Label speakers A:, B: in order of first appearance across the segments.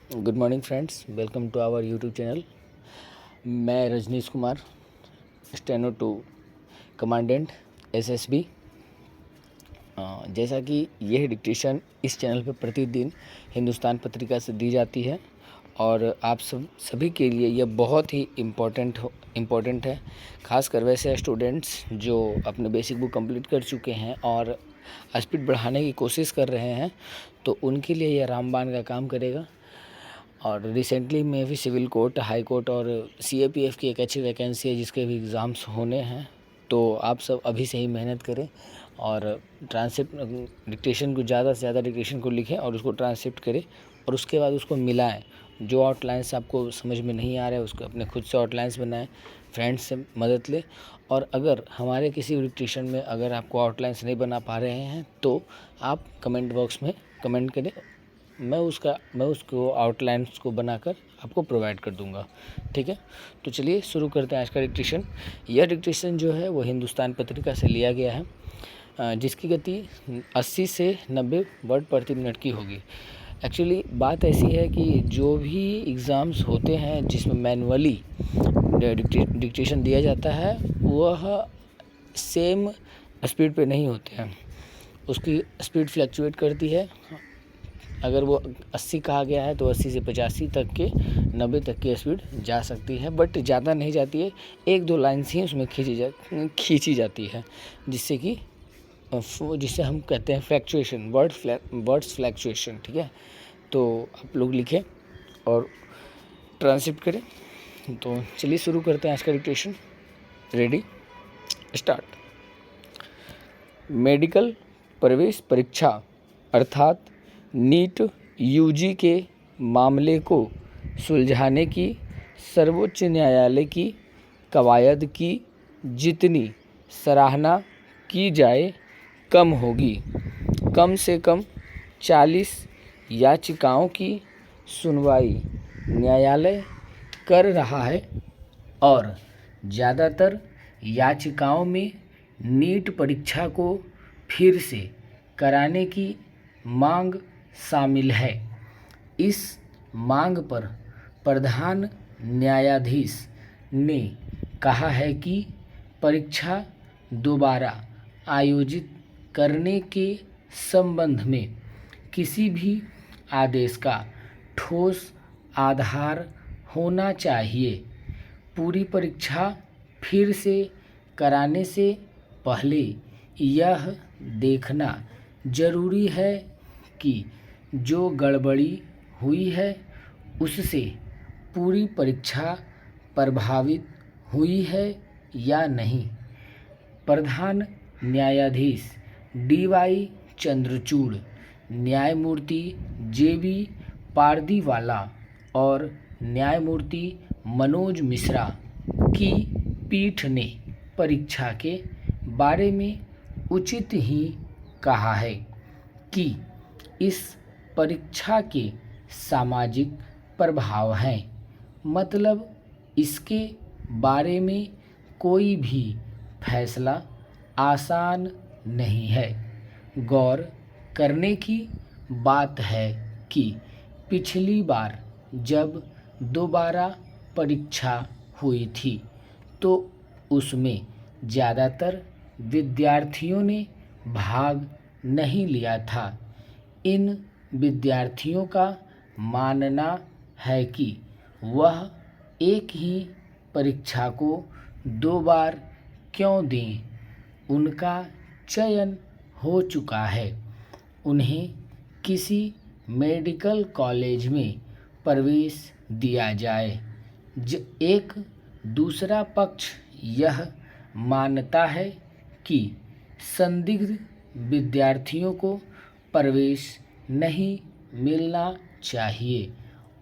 A: Good morning friends, welcome to our YouTube channel. मैं Rajneesh Kumar, steno to commandant SSB. जैसा कि यह डिक्टेशन इस चैनल पर प्रतिदिन हिंदुस्तान पत्रिका से दी जाती है और आप सभी के लिए यह बहुत ही इम्पोर्टेंट है। खासकर वैसे स्टूडेंट्स जो अपने बेसिक बुक कंप्लीट कर चुके हैं और स्पीड बढ़ाने की कोशिश कर रहे हैं, तो उनके लिए यह रामबाण का काम करेगा। और रिसेंटली में भी सिविल कोर्ट, हाई कोर्ट और सीएपीएफ की एक अच्छी वैकेंसी है जिसके भी एग्ज़ाम्स होने हैं। तो आप सब अभी से ही मेहनत करें और ट्रांसक्रिप्ट डिक्टेशन को ज़्यादा से ज़्यादा डिक्टेशन को लिखें और उसको ट्रांसक्रिप्ट करें और उसके बाद उसको मिलाएं। जो आउटलाइंस आपको समझ में नहीं आ रहा है उसको अपने खुद से आउटलाइंस बनाएं, फ्रेंड्स से मदद लें। और अगर हमारे किसी भी डिक्टेशन में अगर आपको आउटलाइंस नहीं बना पा रहे हैं तो आप कमेंट बॉक्स में कमेंट करें, मैं उसको आउटलाइंस को बनाकर आपको प्रोवाइड कर दूंगा। ठीक है, तो चलिए शुरू करते हैं आज का डिक्टेशन। यह डिक्टेशन जो है वो हिंदुस्तान पत्रिका से लिया गया है, जिसकी गति 80 से 90 वर्ड प्रति मिनट की होगी। एक्चुअली बात ऐसी है कि जो भी एग्ज़ाम्स होते हैं जिसमें मैनुअली डिक्टेशन दिया जाता है वह सेम स्पीड पे नहीं होते हैं, उसकी स्पीड फ्लक्चुएट करती है। अगर वो 80 कहा गया है तो 80 से 85 तक के 90 तक की स्पीड जा सकती है, बट ज़्यादा नहीं जाती है। एक दो लाइन्स ही उसमें खींची जाती है, जिससे हम कहते हैं फ्लैक्चुएशन, वर्ड्स फ्लैक्चुएशन। ठीक है, तो आप लोग लिखें और ट्रांसक्रिप्ट करें। तो चलिए शुरू करते हैं आज का डिक्टेशन। Ready, start. मेडिकल प्रवेश परीक्षा अर्थात नीट यूजी के मामले को सुलझाने की सर्वोच्च न्यायालय की कवायद की जितनी सराहना की जाए कम होगी। कम से कम 40 याचिकाओं की सुनवाई न्यायालय कर रहा है और ज़्यादातर याचिकाओं में नीट परीक्षा को फिर से कराने की मांग शामिल है। इस मांग पर प्रधान न्यायाधीश ने कहा है कि परीक्षा दोबारा आयोजित करने के संबंध में किसी भी आदेश का ठोस आधार होना चाहिए। पूरी परीक्षा फिर से कराने से पहले यह देखना जरूरी है कि जो गड़बड़ी हुई है उससे पूरी परीक्षा प्रभावित हुई है या नहीं। प्रधान न्यायाधीश DY चंद्रचूड़, न्यायमूर्ति JB पारदीवाला और न्यायमूर्ति मनोज मिश्रा की पीठ ने परीक्षा के बारे में उचित ही कहा है कि इस परीक्षा के सामाजिक प्रभाव हैं, मतलब इसके बारे में कोई भी फैसला आसान नहीं है। गौर करने की बात है कि पिछली बार जब दोबारा परीक्षा हुई थी तो उसमें ज़्यादातर विद्यार्थियों ने भाग नहीं लिया था। इन विद्यार्थियों का मानना है कि वह एक ही परीक्षा को 2 बार क्यों दें, उनका चयन हो चुका है, उन्हें किसी मेडिकल कॉलेज में प्रवेश दिया जाए। एक दूसरा पक्ष यह मानता है कि संदिग्ध विद्यार्थियों को प्रवेश नहीं मिलना चाहिए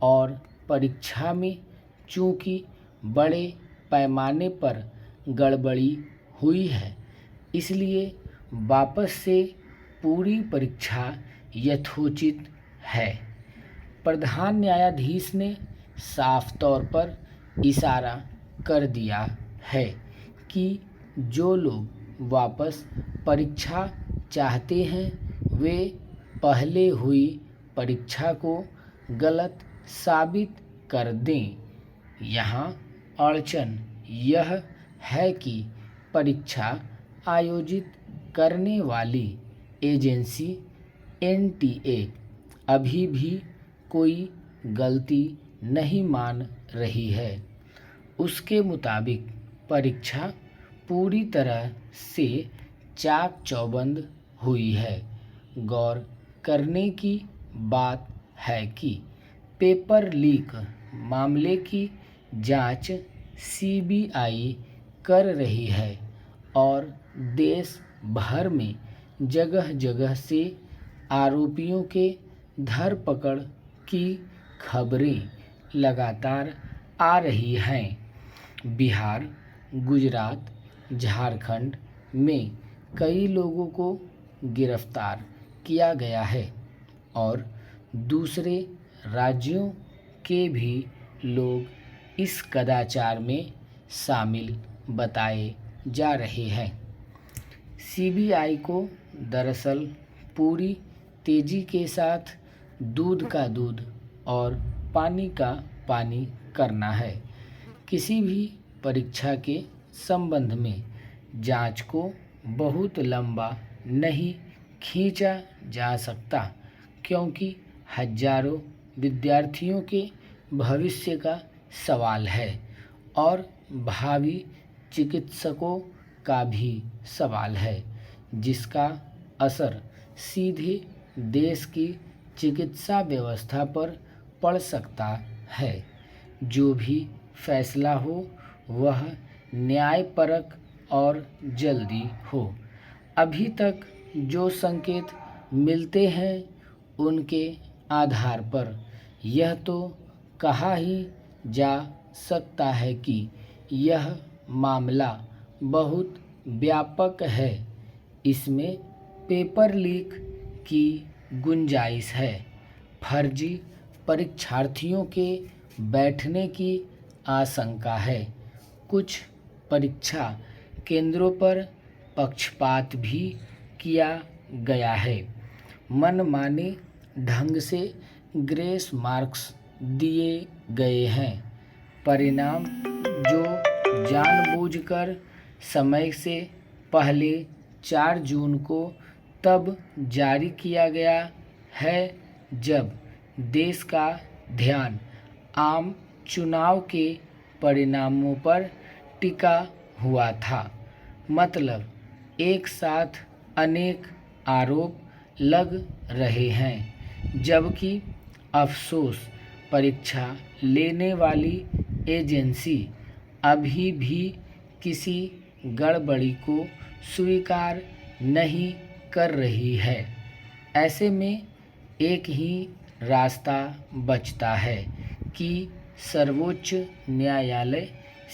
A: और परीक्षा में चूँकि बड़े पैमाने पर गड़बड़ी हुई है इसलिए वापस से पूरी परीक्षा यथोचित है। प्रधान न्यायाधीश ने साफ तौर पर इशारा कर दिया है कि जो लोग वापस परीक्षा चाहते हैं वे पहले हुई परीक्षा को गलत साबित कर दें। यहाँ अड़चन यह है कि परीक्षा आयोजित करने वाली एजेंसी NTA अभी भी कोई गलती नहीं मान रही है। उसके मुताबिक परीक्षा पूरी तरह से चाक चौबंद हुई है। गौर करने की बात है कि पेपर लीक मामले की जांच CBI कर रही है और देश भर में जगह जगह से आरोपियों के धरपकड़ की खबरें लगातार आ रही हैं। बिहार, गुजरात, झारखंड में कई लोगों को गिरफ्तार किया गया है और दूसरे राज्यों के भी लोग इस कदाचार में शामिल बताए जा रहे हैं। CBI को दरअसल पूरी तेजी के साथ दूध का दूध और पानी का पानी करना है। किसी भी परीक्षा के संबंध में जांच को बहुत लंबा नहीं खींचा जा सकता, क्योंकि हजारों विद्यार्थियों के भविष्य का सवाल है और भावी चिकित्सकों का भी सवाल है, जिसका असर सीधे देश की चिकित्सा व्यवस्था पर पड़ सकता है। जो भी फैसला हो वह न्यायपरक और जल्दी हो। अभी तक जो संकेत मिलते हैं उनके आधार पर यह तो कहा ही जा सकता है कि यह मामला बहुत व्यापक है। इसमें पेपर लीक की गुंजाइश है, फर्जी परीक्षार्थियों के बैठने की आशंका है, कुछ परीक्षा केंद्रों पर पक्षपात भी किया गया है, मनमाने ढंग से ग्रेस मार्क्स दिए गए हैं, परिणाम जो जानबूझकर समय से पहले 4 जून को तब जारी किया गया है जब देश का ध्यान आम चुनाव के परिणामों पर टिका हुआ था। मतलब एक साथ अनेक आरोप लग रहे हैं, जबकि अफसोस परीक्षा लेने वाली एजेंसी अभी भी किसी गड़बड़ी को स्वीकार नहीं कर रही है। ऐसे में एक ही रास्ता बचता है कि सर्वोच्च न्यायालय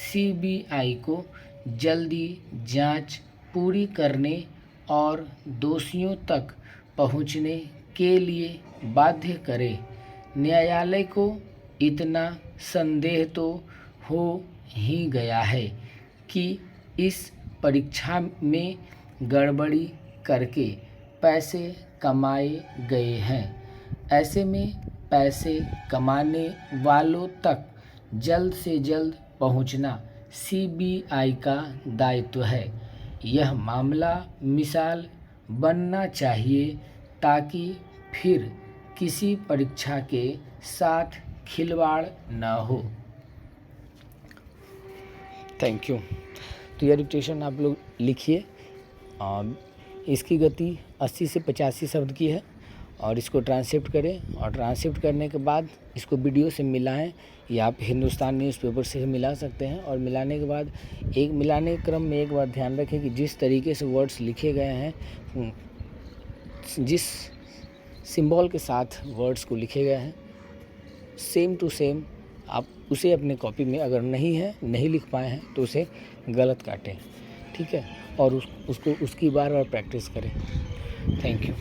A: CBI को जल्दी जांच पूरी करने और दोषियों तक पहुंचने के लिए बाध्य करे। न्यायालय को इतना संदेह तो हो ही गया है कि इस परीक्षा में गड़बड़ी करके पैसे कमाए गए हैं। ऐसे में पैसे कमाने वालों तक जल्द से जल्द पहुंचना CBI का दायित्व है। यह मामला मिसाल बनना चाहिए ताकि फिर किसी परीक्षा के साथ खिलवाड़ न हो। Thank you. तो यह डिक्टेशन आप लोग लिखिए। इसकी गति 80 से 85 शब्द की है और इसको ट्रांसक्रिप्ट करें और ट्रांसक्रिप्ट करने के बाद इसको वीडियो से मिलाएं या आप हिंदुस्तान न्यूज़पेपर से मिला सकते हैं। और मिलाने के बाद मिलाने के क्रम में एक बात ध्यान रखें कि जिस तरीके से वर्ड्स लिखे गए हैं, जिस सिंबल के साथ वर्ड्स को लिखे गए हैं, सेम टू सेम आप उसे अपने कॉपी में अगर नहीं लिख पाए हैं तो उसे गलत काटें, ठीक है, और उसकी बार बार प्रैक्टिस करें। Thank you.